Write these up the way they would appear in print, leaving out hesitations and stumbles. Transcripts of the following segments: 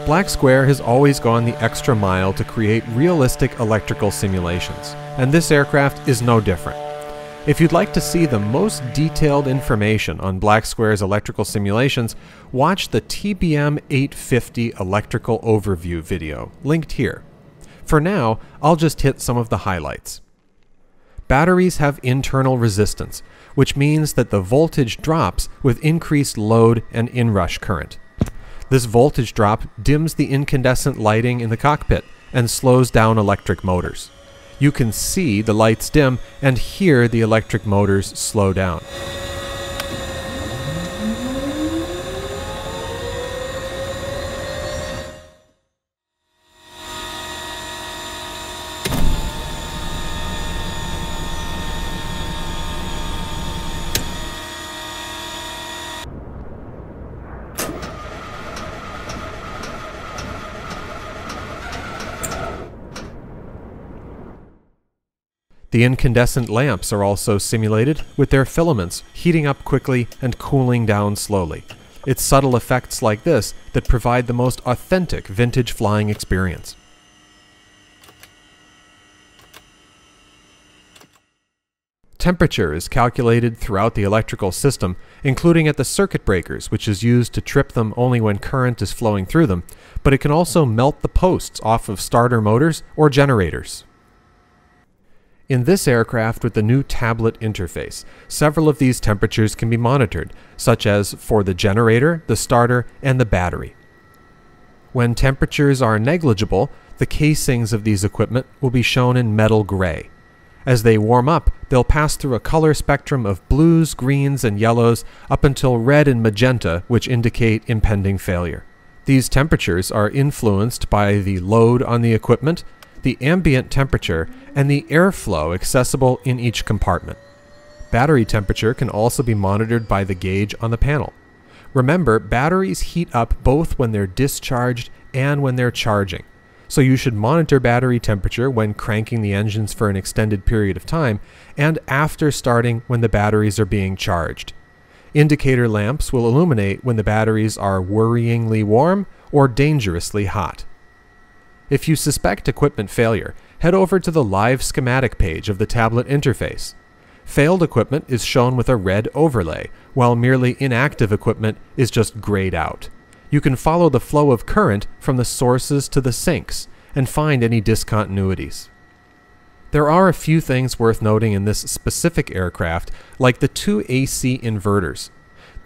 Black Square has always gone the extra mile to create realistic electrical simulations, and this aircraft is no different. If you'd like to see the most detailed information on Black Square's electrical simulations, watch the TBM 850 electrical overview video, linked here. For now, I'll just hit some of the highlights. Batteries have internal resistance, which means that the voltage drops with increased load and inrush current. This voltage drop dims the incandescent lighting in the cockpit and slows down electric motors. You can see the lights dim and hear the electric motors slow down. The incandescent lamps are also simulated, with their filaments heating up quickly and cooling down slowly. It's subtle effects like this that provide the most authentic vintage flying experience. Temperature is calculated throughout the electrical system, including at the circuit breakers, which is used to trip them only when current is flowing through them, but it can also melt the posts off of starter motors or generators. In this aircraft with the new tablet interface, several of these temperatures can be monitored, such as for the generator, the starter, and the battery. When temperatures are negligible, the casings of these equipment will be shown in metal gray. As they warm up, they'll pass through a color spectrum of blues, greens, and yellows up until red and magenta, which indicate impending failure. These temperatures are influenced by the load on the equipment, the ambient temperature, and the airflow accessible in each compartment. Battery temperature can also be monitored by the gauge on the panel. Remember, batteries heat up both when they're discharged and when they're charging, so you should monitor battery temperature when cranking the engines for an extended period of time and after starting when the batteries are being charged. Indicator lamps will illuminate when the batteries are worryingly warm or dangerously hot. If you suspect equipment failure, head over to the live schematic page of the tablet interface. Failed equipment is shown with a red overlay, while merely inactive equipment is just grayed out. You can follow the flow of current from the sources to the sinks and find any discontinuities. There are a few things worth noting in this specific aircraft, like the two AC inverters.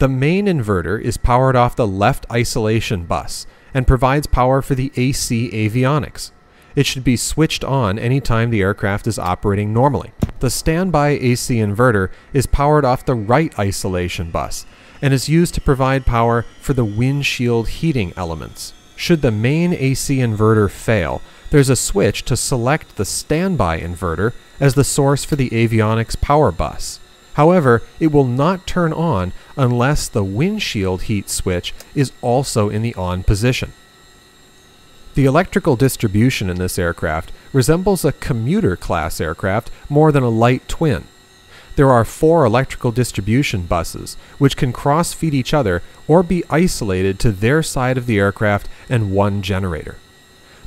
The main inverter is powered off the left isolation bus and provides power for the AC avionics. It should be switched on anytime the aircraft is operating normally. The standby AC inverter is powered off the right isolation bus and is used to provide power for the windshield heating elements. Should the main AC inverter fail, there's a switch to select the standby inverter as the source for the avionics power bus. However, it will not turn on unless the windshield heat switch is also in the on position. The electrical distribution in this aircraft resembles a commuter class aircraft more than a light twin. There are 4 electrical distribution buses, which can cross-feed each other or be isolated to their side of the aircraft and 1 generator.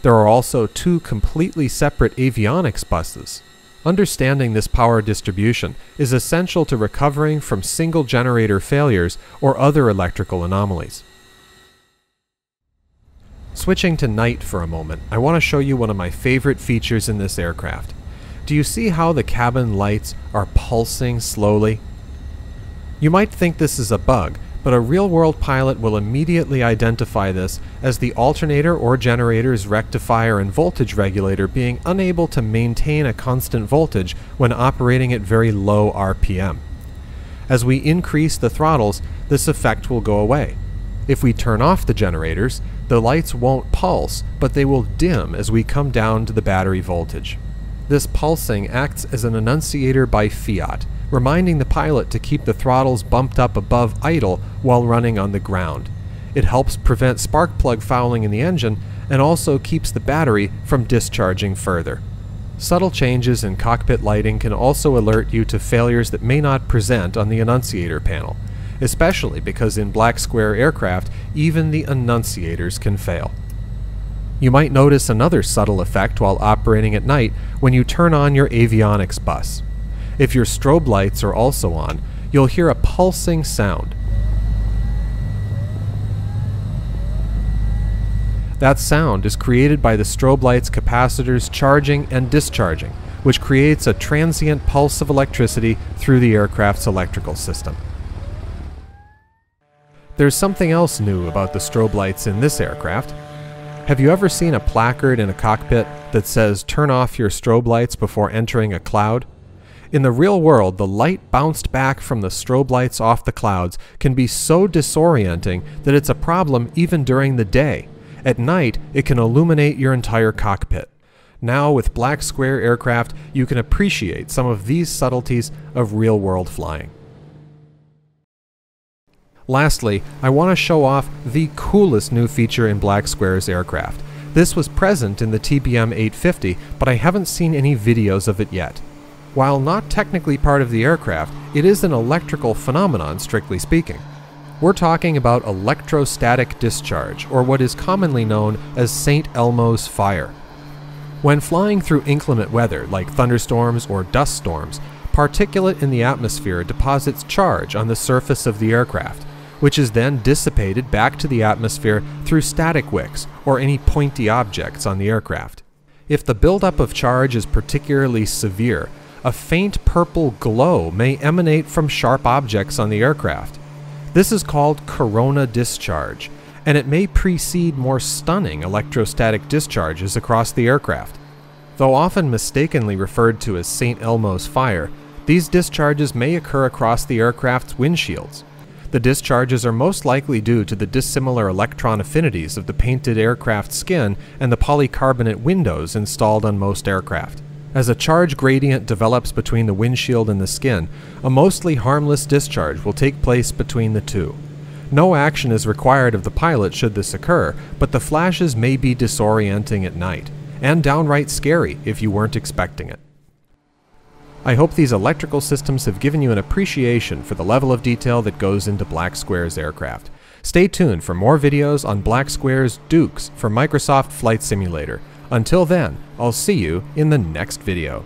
There are also 2 completely separate avionics buses. Understanding this power distribution is essential to recovering from single generator failures or other electrical anomalies. Switching to night for a moment, I want to show you one of my favorite features in this aircraft. Do you see how the cabin lights are pulsing slowly? You might think this is a bug, but a real-world pilot will immediately identify this as the alternator or generator's rectifier and voltage regulator being unable to maintain a constant voltage when operating at very low RPM. As we increase the throttles, this effect will go away. If we turn off the generators, the lights won't pulse, but they will dim as we come down to the battery voltage. This pulsing acts as an annunciator by fiat, reminding the pilot to keep the throttles bumped up above idle while running on the ground. It helps prevent spark plug fouling in the engine and also keeps the battery from discharging further. Subtle changes in cockpit lighting can also alert you to failures that may not present on the annunciator panel, especially because in Black Square aircraft, even the annunciators can fail. You might notice another subtle effect while operating at night when you turn on your avionics bus. If your strobe lights are also on, you'll hear a pulsing sound. That sound is created by the strobe light's capacitors charging and discharging, which creates a transient pulse of electricity through the aircraft's electrical system. There's something else new about the strobe lights in this aircraft. Have you ever seen a placard in a cockpit that says, "Turn off your strobe lights before entering a cloud"? In the real world, the light bounced back from the strobe lights off the clouds can be so disorienting that it's a problem even during the day. At night, it can illuminate your entire cockpit. Now, with black square aircraft, you can appreciate some of these subtleties of real-world flying. Lastly, I want to show off the coolest new feature in Black Square's aircraft. This was present in the TBM 850, but I haven't seen any videos of it yet. While not technically part of the aircraft, it is an electrical phenomenon, strictly speaking. We're talking about electrostatic discharge, or what is commonly known as St. Elmo's fire. When flying through inclement weather, like thunderstorms or dust storms, particulate in the atmosphere deposits charge on the surface of the aircraft, which is then dissipated back to the atmosphere through static wicks or any pointy objects on the aircraft. If the buildup of charge is particularly severe, a faint purple glow may emanate from sharp objects on the aircraft. This is called corona discharge, and it may precede more stunning electrostatic discharges across the aircraft. Though often mistakenly referred to as St. Elmo's fire, these discharges may occur across the aircraft's windshields. The discharges are most likely due to the dissimilar electron affinities of the painted aircraft skin and the polycarbonate windows installed on most aircraft. As a charge gradient develops between the windshield and the skin, a mostly harmless discharge will take place between the two. No action is required of the pilot should this occur, but the flashes may be disorienting at night, and downright scary if you weren't expecting it. I hope these electrical systems have given you an appreciation for the level of detail that goes into Black Square's aircraft. Stay tuned for more videos on Black Square's Dukes for Microsoft Flight Simulator. Until then, I'll see you in the next video.